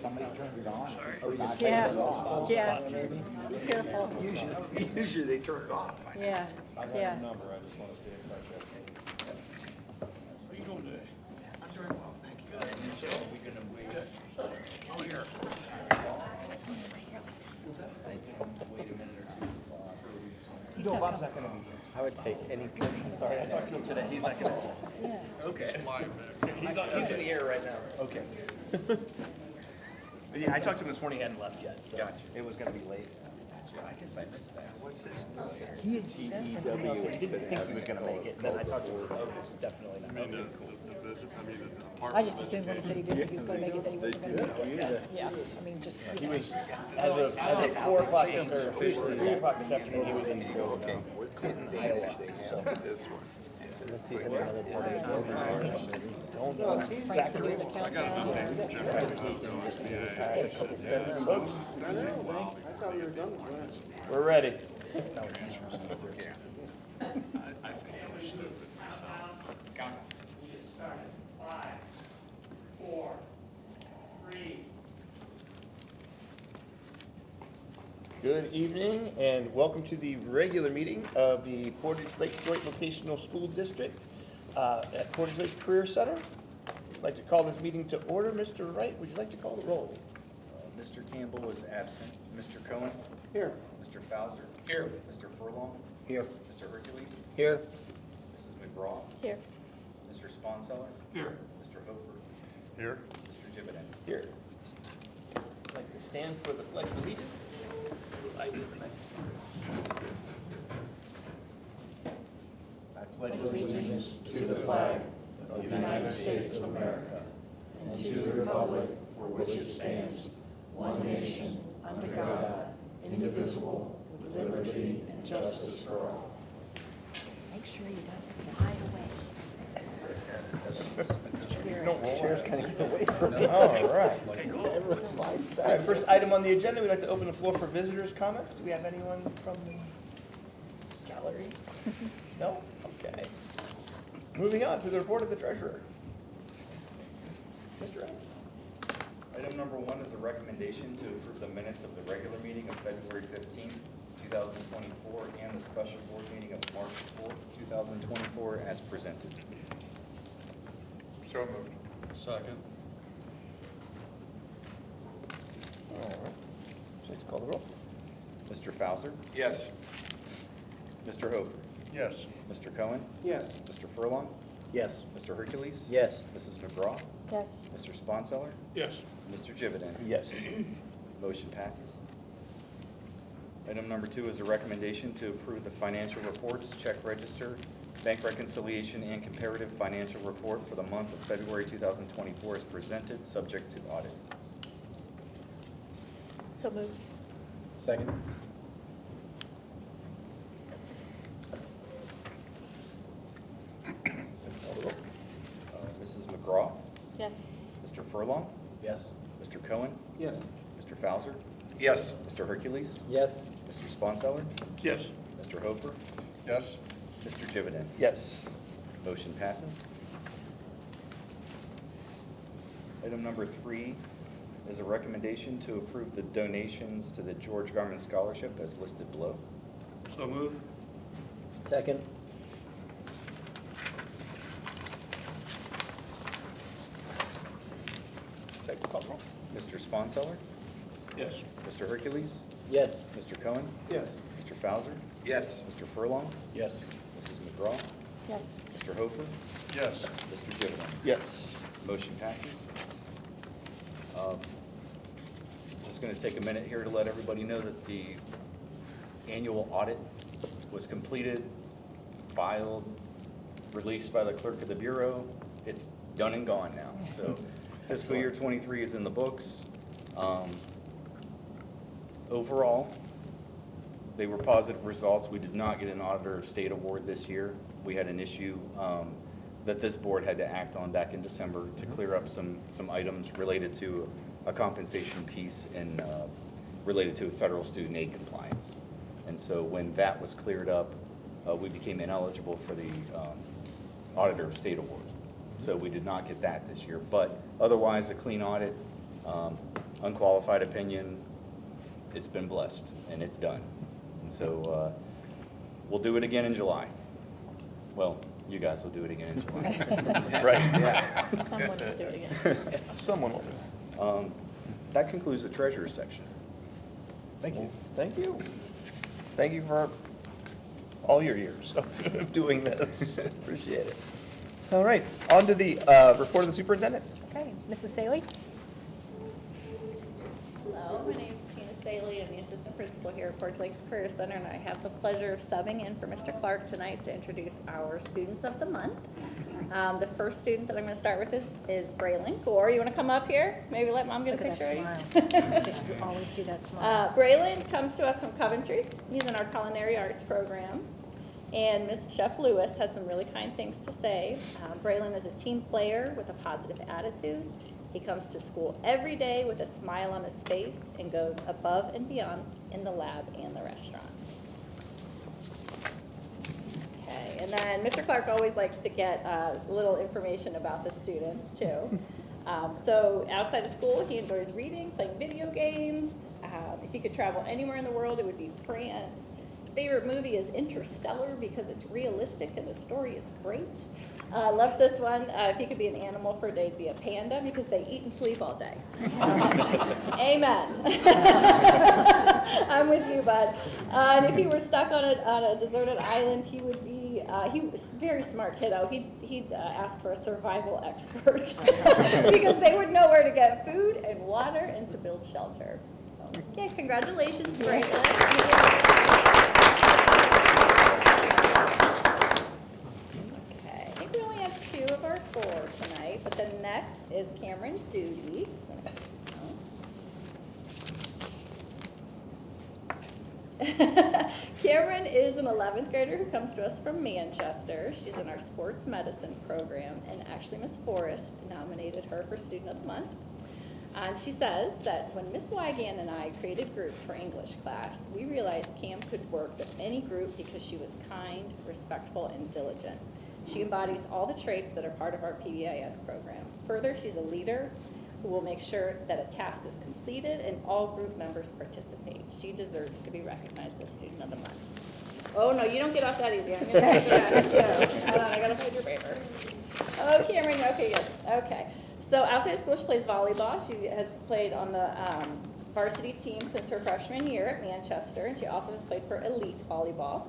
somebody turned it on. Yeah, be careful. Usually they turn it off. Yeah, I got your number, I just want to stay in touch. How are you doing today? I'm doing well, thank you. Good. So we gonna wait? Oh, here. Wait a minute or two. No, Bob's not gonna be here. I would take any. I'm sorry, I talked to him today, he's not gonna. yeah. Okay. He's in the air right now. Okay. But yeah, I talked to him this morning. He hadn't left yet, so it was going to be late. I guess I missed that. What's this? He had sent an email saying he didn't think he was gonna make it, and then I talked to him, okay, definitely not. I just assumed when he said he didn't, he was gonna make it, that he wasn't gonna make it. Yeah, I mean, just. He was, as of 4 o'clock, or 3 o'clock this afternoon, he was in Iowa. So, This one. unless he's in another part of the building. Don't know. Frank can do the countdown. We're ready. I think I was stupid myself. Five, 4, 3. Good evening and welcome to the regular meeting of the Portage Lakes Joint Vocational School District at Portage Lakes Career Center. I'd like to call this meeting to order. Mr. Wright, would you like to call the roll? Mr. Campbell is absent. Mr. Cohen? Here. Mr. Fowler? Here. Mr. Furlong? Here. Mr. Hercules? Here. Mrs. McGraw? Here. Mr. Sponseller? Here. Mr. Hofer? Here. Mr. Jibbiden? Here. I'd like to stand for the Pledge of Allegiance. I pledge Allegiance to the flag of the United States of America and to the republic for which it stands, one nation, under God, indivisible, with liberty and justice for all. Make sure you don't slide away. Chair's kind of get away from me. All right. Everyone slides All right, back. first item on the agenda, we'd like to open the floor for visitors' comments. Do we have anyone from the gallery? No? Okay. Moving on to the report of the treasurer. Mr. Wright. Item number 1 is a recommendation to approve the minutes of the regular meeting of February 15th, 2024, and the special board meeting of March 4th, 2024, as presented. So moved. Second. All right. Please call the roll. Mr. Fowler? Yes. Mr. Hofer? Yes. Mr. Cohen? Yes. Mr. Furlong? Yes. Mr. Hercules? Yes. Mrs. McGraw? Yes. Mr. Sponseller? Yes. Mr. Jibbiden? Yes. Motion passes. Item number 2 is a recommendation to approve the financial reports, check register, bank reconciliation, and comparative financial report for the month of February 2024 as presented, subject to audit. So moved. Second. Mrs. McGraw? Yes. Mr. Furlong? Yes. Mr. Cohen? Yes. Mr. Fowler? Yes. Mr. Hercules? Yes. Mr. Sponseller? Yes. Mr. Hofer? Yes. Mr. Jibbiden? Yes. Motion passes. Item number 3 is a recommendation to approve the donations to the George Garman Scholarship as listed below. So move. Second. Take the call roll. Mr. Sponseller? Yes. Mr. Hercules? Yes. Mr. Cohen? Yes. Mr. Fowler? Yes. Mr. Furlong? Yes. Mrs. McGraw? Yes. Mr. Hofer? Yes. Mr. Jibbiden? Yes. Motion passes. Just going to take a minute here to let everybody know that the annual audit was completed, filed, released by the clerk of the bureau. It's done and gone now. So fiscal year 23 is in the books. Overall, they were positive results. We did not get an Auditor of State award this year. We had an issue that this board had to act on back in December to clear up some items related to a compensation piece and related to federal student aid compliance. And so when that was cleared up, we became ineligible for the Auditor of State award. So we did not get that this year, but otherwise a clean audit. unqualified opinion, it's been blessed and it's done. And so we'll do it again in July. Well, you guys will do it again in July. Right? Yeah. Someone will do it again. Someone will do it. That concludes the treasurer's section. Thank you. Thank you. Thank you for all your years of doing this. Appreciate it. All right, on to the report of the superintendent. Okay, Mrs. Saley? Hello, my name is Tina Saley. I'm the assistant principal here at Portage Lakes Career Center, and I have the pleasure of subbing in for Mr. Clark tonight to introduce our students of the month. The first student that I'm going to start with is Braylon Gore. You want to come up here? Maybe let Mom get a Look picture at of that you. smile. You always see that smile. Braylon comes to us from Coventry. He's in our culinary arts program. And Miss Chef Lewis had some really kind things to say. Braylon is a team player with a positive attitude. He comes to school every day with a smile on his face and goes above and beyond in the lab and the restaurant. Okay, and then Mr. Clark always likes to get little information about the students too. So outside of school, he enjoys reading, playing video games. If he could travel anywhere in the world, it would be France. His favorite movie is Interstellar because it's realistic and the story is great. Love this one. If he could be an animal for a day, it'd be a panda because they eat and sleep all day. Amen. I'm with you, bud. And if he were stuck on a deserted island, he would be, he was a very smart kiddo. He'd ask for a survival expert because they would know where to get food and water and to build shelter. Okay, congratulations, Braylon. Okay, I think we only have 2 of our 4 tonight, but the next is Cameron Doody. Cameron is an 11th grader who comes to us from Manchester. She's in our sports medicine program, and actually Miss Forrest nominated her for Student of the Month. And she says that when Miss Wygan and I created groups for English class, we realized Cam could work with any group because she was kind, respectful, and diligent. She embodies all the traits that are part of our PBIS program. Further, she's a leader who will make sure that a task is completed and all group members participate. She deserves to be recognized as Student of the Month. Oh, no, you don't get off that easy. I'm going to make you rest, too. Hold on, I got to find your paper. Oh, Cameron, okay, yes, okay. So outside of school, she plays volleyball. She has played on the varsity team since her freshman year at Manchester, and she also has played for elite volleyball.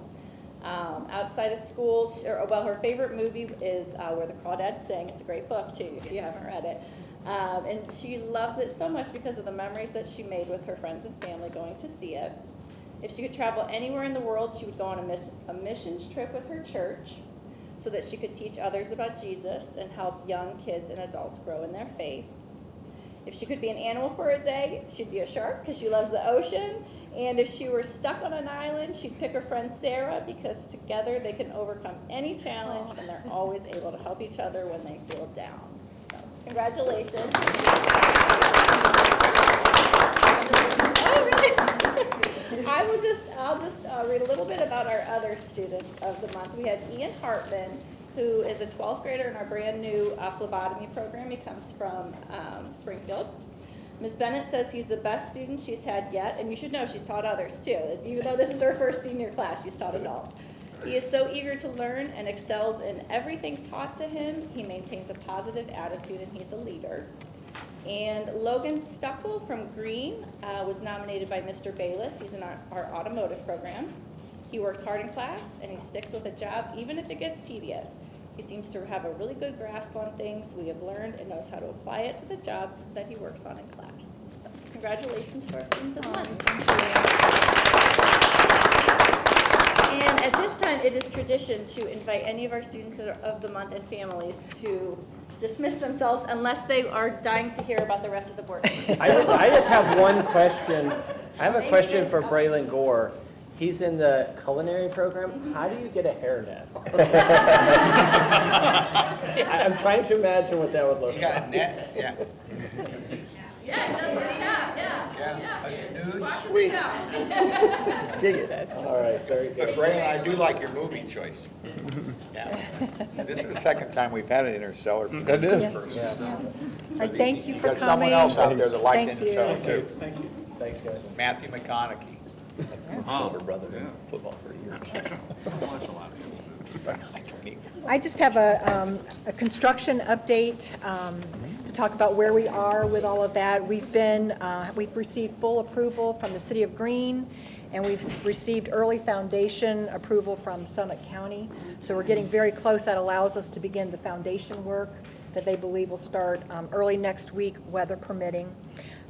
Outside of school, her favorite movie is Where the Crawdads Sing. It's a great book, too, if you haven't read it. And she loves it so much because of the memories that she made with her friends and family going to see it. If she could travel anywhere in the world, she would go on a missions trip with her church so that she could teach others about Jesus and help young kids and adults grow in their faith. If she could be an animal for a day, she'd be a shark because she loves the ocean. And if she were stuck on an island, she'd pick her friend Sarah because together they can overcome any challenge and they're always able to help each other when they feel down. So, congratulations. Oh, really? I'll just read a little bit about our other students of the month. We had Ian Hartman, who is a 12th grader in our brand new phlebotomy program. He comes from Springfield. Ms. Bennett says he's the best student she's had yet, and you should know she's taught others too. Even though this is her first senior class, she's taught adults. He is so eager to learn and excels in everything taught to him. He maintains a positive attitude, and he's a leader. And Logan Stuckel from Green was nominated by Mr. Bayless. He's in our automotive program. He works hard in class, and he sticks with a job even if it gets tedious. He seems to have a really good grasp on things we have learned and knows how to apply it to the jobs that he works on in class. So, congratulations to our students of the month. And at this time, it is tradition to invite any of our students of the month and families to dismiss themselves unless they are dying to hear about the rest of the board. I just have one question. I have a Thank question you. for Braylon Gore. He's in the culinary program. How do you get a hairnet? I'm trying to imagine what that would look You like. got a net? Yeah. Yeah, that's what he has, yeah. A snood? Sweet. Dig it. All right, very But good. Braylon, I do like your movie choice. Yeah. This is the second time we've had an Interstellar. That is. Yeah. I thank you You for got someone coming. else out there that liked Thank it himself you. too. Thank you. Thanks, guys. Matthew McConaughey. Older brother in football for years. I just have a construction update to talk about where we are with all of that. We've received full approval from the City of Greene, and we've received early foundation approval from Summit County. So we're getting very close. That allows us to begin the foundation work that they believe will start early next week, weather permitting.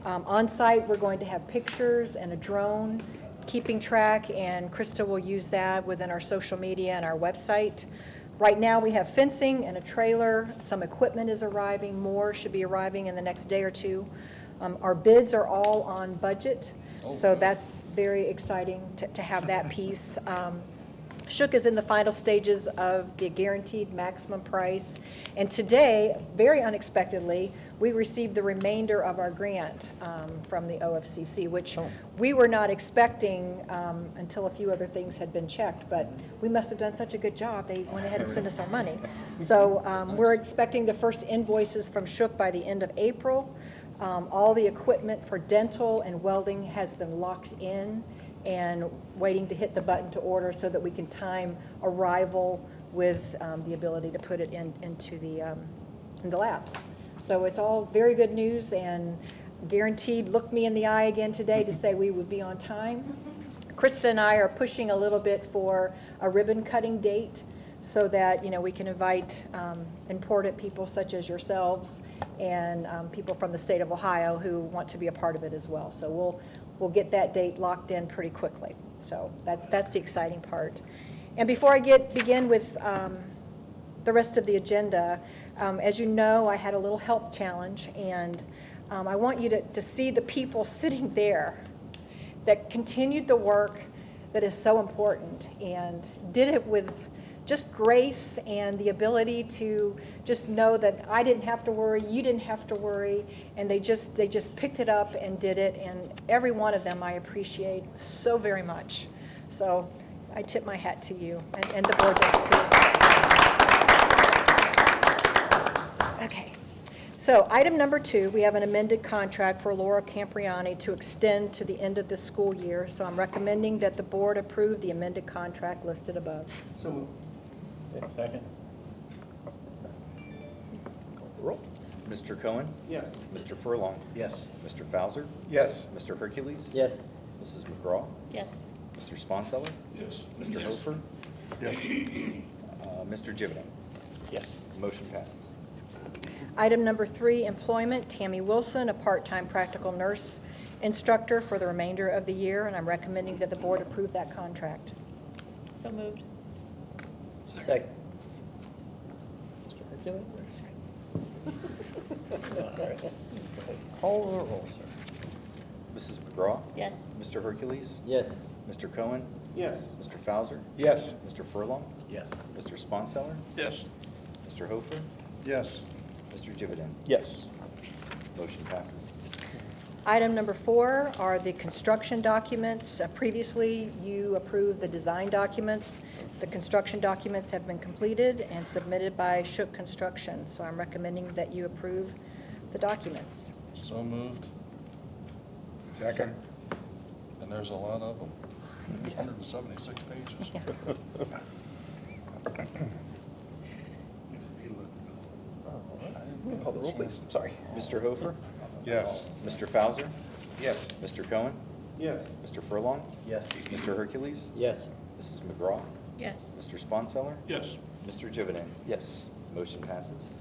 On site, we're going to have pictures and a drone keeping track, and Krista will use that within our social media and our website. Right now, we have fencing and a trailer. Some equipment is arriving. More should be arriving in the next day or two. Our bids are all on budget, so that's very exciting to have that piece. Shook is in the final stages of the guaranteed maximum price. And today, very unexpectedly, we received the remainder of our grant from the OFCC, which we were not expecting until a few other things had been checked. But we must have done such a good job, they went ahead and sent us our money. So we're expecting the first invoices from Shook by the end of April. All the equipment for dental and welding has been locked in and waiting to hit the button to order so that we can time arrival with the ability to put it into the labs. So it's all very good news, and guaranteed looked me in the eye again today to say we would be on time. Krista and I are pushing a little bit for a ribbon cutting date so that, you know, we can invite important people such as yourselves and people from the state of Ohio who want to be a part of it as well. So we'll get that date locked in pretty quickly. So that's the exciting part. And before I begin with the rest of the agenda, as you know, I had a little health challenge, and I want you to see the people sitting there that continued the work that is so important and did it with just grace and the ability to just know that I didn't have to worry, you didn't have to worry, and they just picked it up and did it, and every one of them I appreciate so very much. So I tip my hat to you, and the board does too. Okay. So item number 2, we have an amended contract for Laura Campriani to extend to the end of this school year. So I'm recommending that the board approve the amended contract listed above. So moved. Second. Call the roll. Mr. Cohen? Yes. Mr. Furlong? Yes. Mr. Fauser? Yes. Mr. Hercules? Yes. Mrs. McGraw? Yes. Mr. Sponseller? Yes. Mr. Hofer? Yes. Mr. Jividen? Yes. Motion passes. Item number 3, employment, Tammy Wilson, a part-time practical nurse instructor for the remainder of the year, and I'm recommending that the board approve that contract. So moved. Second. Mr. Hercules? Call the roll, sir. Mrs. McGraw? Yes. Mr. Hercules? Yes. Mr. Cohen? Yes. Mr. Fauser? Yes. Mr. Furlong? Yes. Mr. Sponseller? Yes. Mr. Hofer? Yes. Mr. Jividen? Yes. Motion passes. Item number 4 are the construction documents. Previously, you approved the design documents. The construction documents have been completed and submitted by Shook Construction, so I'm recommending that you approve the documents. So moved, Second. and there's a lot of them, 176 pages. Call the roll, please. Sorry. Mr. Hofer? Yes. Mr. Fauser? Yes. Mr. Cohen? Yes. Mr. Furlong? Yes. Mr. Hercules? Yes. Mrs. McGraw? Yes. Mr. Sponseller? Yes. Mr. Jividen? Yes. Motion passes.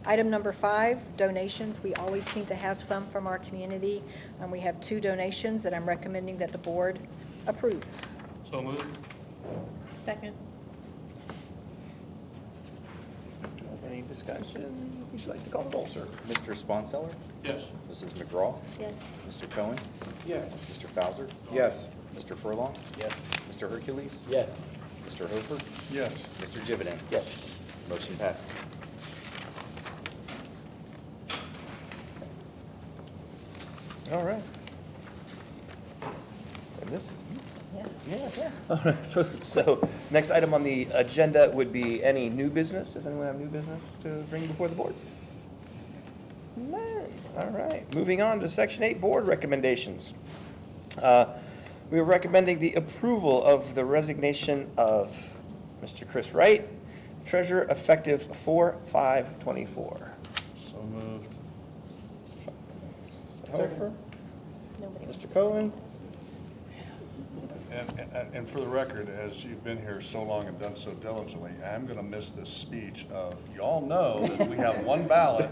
Item number 5, donations. We always seem to have some from our community, and we have 2 donations that I'm recommending that the board approve. So moved. Second. Any discussion? Would you like to call the roll, sir? Mr. Sponseller? Yes. Mrs. McGraw? Yes. Mr. Cohen? Yes. Mr. Fauser? Yes. Mr. Furlong? Yes. Mr. Hercules? Yes. Mr. Hofer? Yes. Mr. Jividen? Yes. Motion passes. All right. And this is Yeah. So, next item on the agenda would be any new business. Does anyone have new business to bring before the board? None. All right, moving on to Section 8, Board recommendations. We are recommending the approval of the resignation of Mr. Chris Wright, Treasurer, effective 4/5/24. So moved. Hofer, Nobody wants Mr. to say Cohen. And for the record, as you've been here so long and done so diligently, I'm gonna miss this speech of, y'all know that we have one ballot,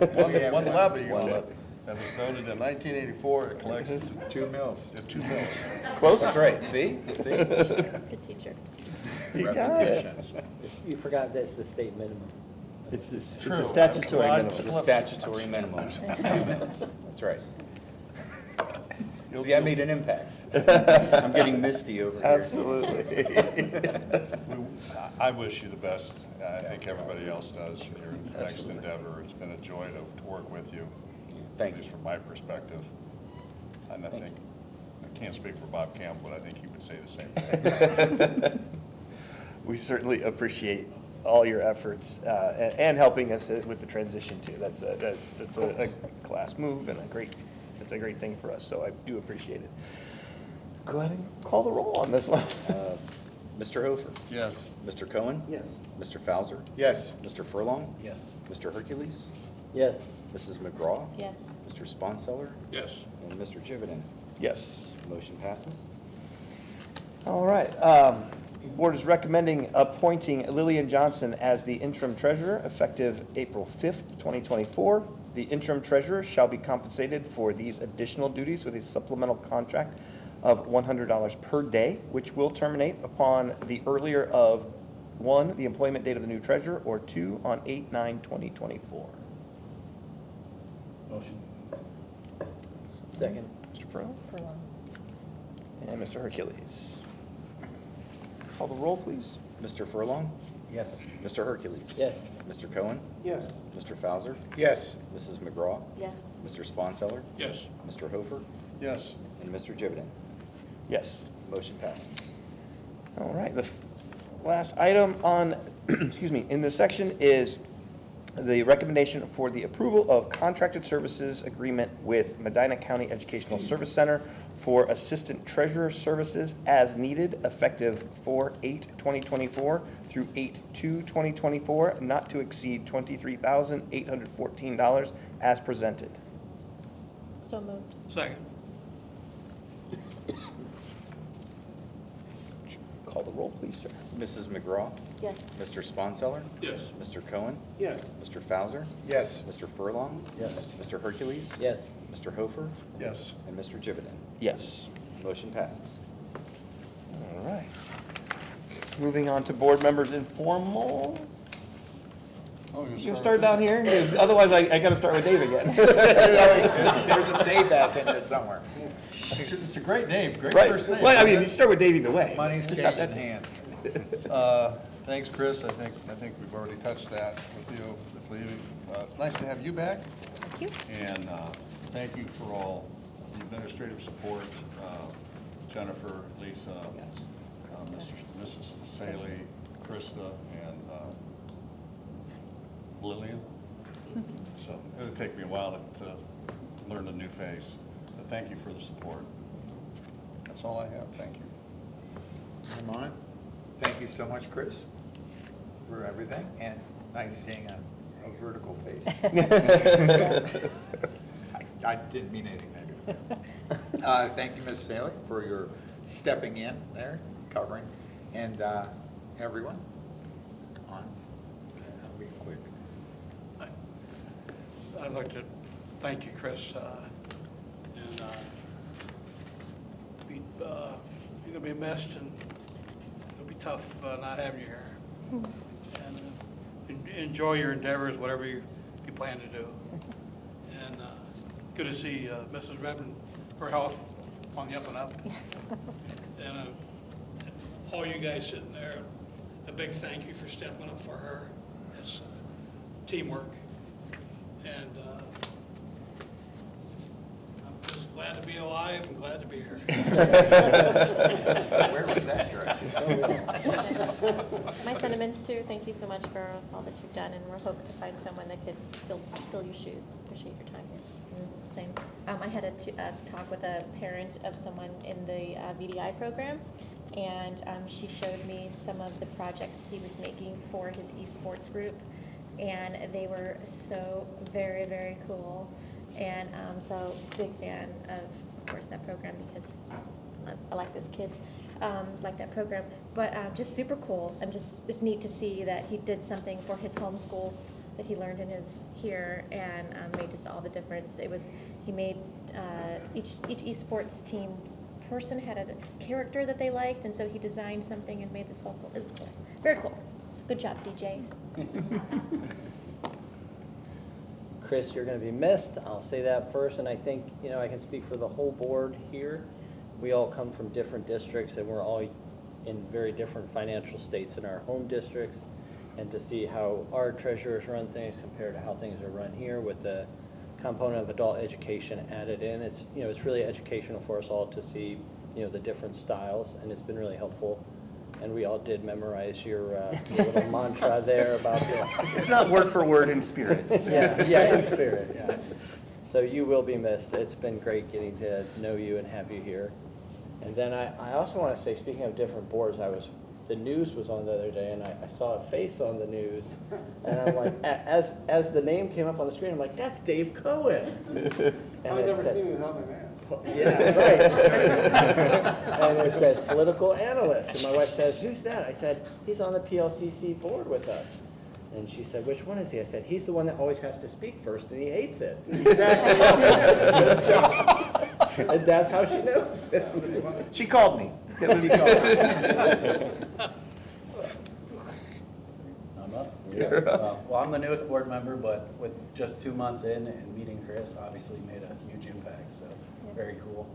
one levy that was voted in 1984, it collects 2 mills. 2 mills. Close. That's right, see? See? Good teacher. You got it. You forgot that's the state minimum. It's a True. statutory Well, minimum. The statutory minimum, 2 minutes. That's right. See, I made an impact. I'm getting misty over here. Absolutely. I wish you the best. I think everybody else does in your next endeavor. It's been a joy to work with you. Thank At you. least from my perspective. And I think, I can't speak for Bob Campbell, but I think he would say the same thing. We certainly appreciate all your efforts and helping us with the transition too. That's a class move and it's a great thing for us, so I do appreciate it. Go ahead and call the roll on this one. Mr. Hofer? Yes. Mr. Cohen? Yes. Mr. Fauser? Yes. Mr. Furlong? Yes. Mr. Hercules? Yes. Mrs. McGraw? Yes. Mr. Sponseller? Yes. And Mr. Jividen? Yes. Motion passes. All right. Board is recommending appointing Lillian Johnson as the interim treasurer effective April 5th, 2024. The interim treasurer shall be compensated for these additional duties with a supplemental contract of $100 per day, which will terminate upon the earlier of 1, the employment date of the new treasurer, or 2, on 8/9/2024. Motion. Second. Mr. Furlong Furlong. and Mr. Hercules. Call the roll, please. Mr. Furlong? Yes. Mr. Hercules? Yes. Mr. Cohen? Yes. Mr. Fauser? Yes. Mrs. McGraw? Yes. Mr. Sponseller? Yes. Mr. Hofer? Yes. And Mr. Jividen? Yes. Motion passes. All right, the last item on, excuse me, in this section is the recommendation for the approval of contracted services agreement with Medina County Educational Service Center for Assistant Treasurer Services as needed, effective 4/8/2024 through 8/2/2024, not to exceed $23,814 as presented. So moved. Second. Call the roll, please, sir. Mrs. McGraw? Yes. Mr. Sponseller? Yes. Mr. Cohen? Yes. Mr. Fauser? Yes. Mr. Furlong? Yes. Mr. Hercules? Yes. Mr. Hofer? Yes. And Mr. Jividen? Yes. Motion passes. All right. Moving on to board members informal. Oh, You can start down here, 'cause otherwise I gotta start with Dave again. There's a day back in there somewhere. It's a great name, great Right, first name. well, I mean, you start with Dave either way. Money's Just not changing that- hands. Thanks, Chris. I think we've already touched that with you, with leaving. It's nice to have you back. Thank you. And thank you for all the administrative support, Jennifer, Lisa, Mrs. Saley, Krista, and Lillian. So it'll take me a while to learn a new face, but thank you for the support. That's all I have. Thank you. I'm on it. Thank you so much, Chris, for everything, and nice seeing a vertical face. I didn't mean anything negative. Thank you, Ms. Saley, for your stepping in there, covering, and everyone. On. I'll be quick. I'd like to thank you, Chris, and you're gonna be missed, and it'll be tough not having you here. And enjoy your endeavors, whatever you plan to do. And good to see Mrs. Redmond, her health on the up and up. And all you guys sitting there, a big thank you for stepping up for her. It's teamwork. And I'm just glad to be alive and glad to be here. Where was that directed? My sentiments comments too. Thank you so much for all that you've done, and we're hoping to find someone that could fill your shoes. Appreciate your time. Same. I had a talk with a parent of someone in the VDI program, and she showed me some of the projects he was making for his esports group, and they were so very, very cool. And so big fan of course, that program, because I like those kids, like that program. But just super cool. It's neat to see that he did something for his homeschool that he learned in his here, and made just all the difference. He made each esports team's person had a character that they liked, and so he designed something and made this whole cool. It was cool, very cool. So good job, DJ. Chris, you're going to be missed. I'll say that first, and I think, I can speak for the whole board here. We all come from different districts, and we're all in very different financial states in our home districts, and to see how our treasurers run things compared to how things are run here with the component of adult education added in, it's really educational for us all to see, the different styles, and it's been really helpful. And we all did memorize your little mantra there about If not word for word, in spirit. Yeah, in spirit, yeah. So you will be missed. It's been great getting to know you and have you here. And then I also want to say, speaking of different boards, the news was on the other day, and I saw a face on the news, and I'm like, as the name came up on the screen, I'm like, that's Dave Cohen. And I've never seen him without my mask. Yeah, right. And it says political analyst, and my wife says, who's that? I said, he's on the PLCC board with us. And she said, which one is he? I said, he's the one that always has to speak first, and he hates it. Exactly. And that's how she knows it. She called me. I'm up. Well, I'm the newest board member, but with just 2 months in and meeting Chris, obviously made a huge impact, so very cool.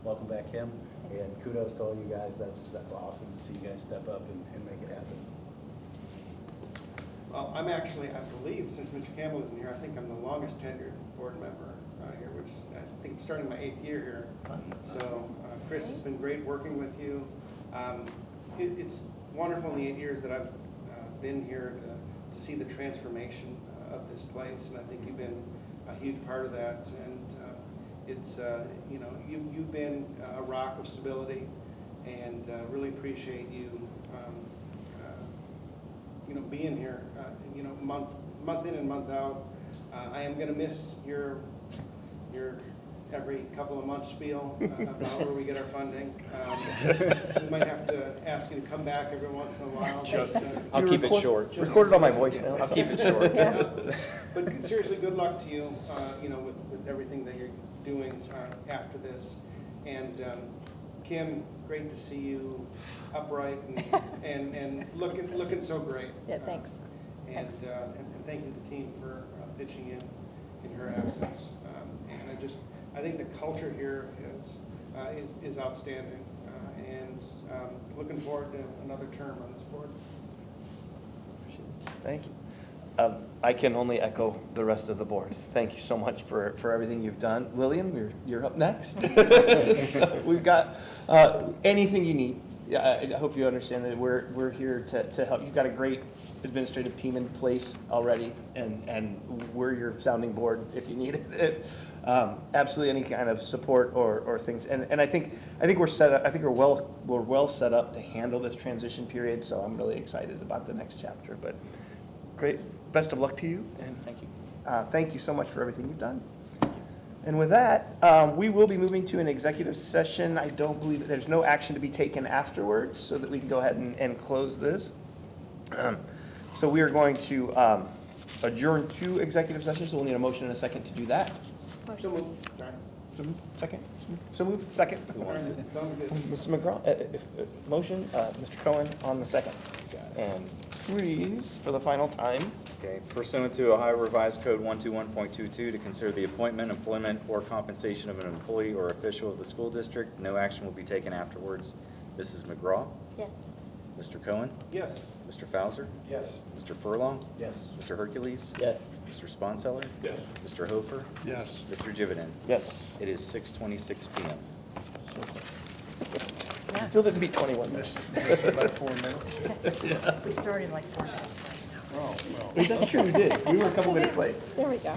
Welcome back, Kim, and kudos to all you guys. That's awesome to see you guys step up and make it happen. Well, I'm actually, I believe, since Mr. Campbell isn't here, I think I'm the longest tenured board member here, which is, I think, starting my 8th year here. So, Chris, it's been great working with you. It's wonderful in the 8 years that I've been here to see the transformation of this place, and I think you've been a huge part of that. And it's, you've been a rock of stability, and really appreciate you, being here, month in and month out. I am going to miss your every couple of months spiel about where we get our funding. We might have to ask you to come back every once in a while. I'll keep it short. Recorded on my voicemail. I'll keep it short. But seriously, good luck to you, with everything that you're doing after this. And Kim, great to see you upright and looking so great. Yeah, thanks. And thank you to the team for pitching in her absence. And I think the culture here is outstanding, and looking forward to another term on this board. Thank you. I can only echo the rest of the board. Thank you so much for everything you've done. Lillian, you're up next. We've got anything you need. I hope you understand that we're here to help. You've got a great administrative team in place already, and we're your sounding board if you need it. Absolutely any kind of support or things. And I think we're set up. I think we're well set up to handle this transition period. So I'm really excited about the next chapter. But great. Best of luck to you, and thank you. Thank you so much for everything you've done. And with that, we will be moving to an executive session. I don't believe there's no action to be taken afterwards, so that we can go ahead and close this. So we are going to adjourn to executive session. So we'll need a motion and a second to do that. So moved. Sorry. So moved. Second. So moved. Second. Who wants it? Sounds good. Mr. McGraw, motion. Mr. Cohen on the second. And please, for the final time. Okay, pursuant to Ohio Revised Code 121.22, to consider the appointment, employment, or compensation of an employee or official of the school district, no action will be taken afterwards. Mrs. McGraw? Yes. Mr. Cohen? Yes. Mr. Fauser? Yes. Mr. Furlong? Yes. Mr. Hercules? Yes. Mr. Sponseller? Yes. Mr. Hofer? Yes. Mr. Jividen? Yes. It is 6:26 p.m. Still didn't beat 21 minutes. Missed it by 4 minutes. We started like 4 minutes late. Oh, well. Wait, that's true, we did. We were a couple minutes late. There we go.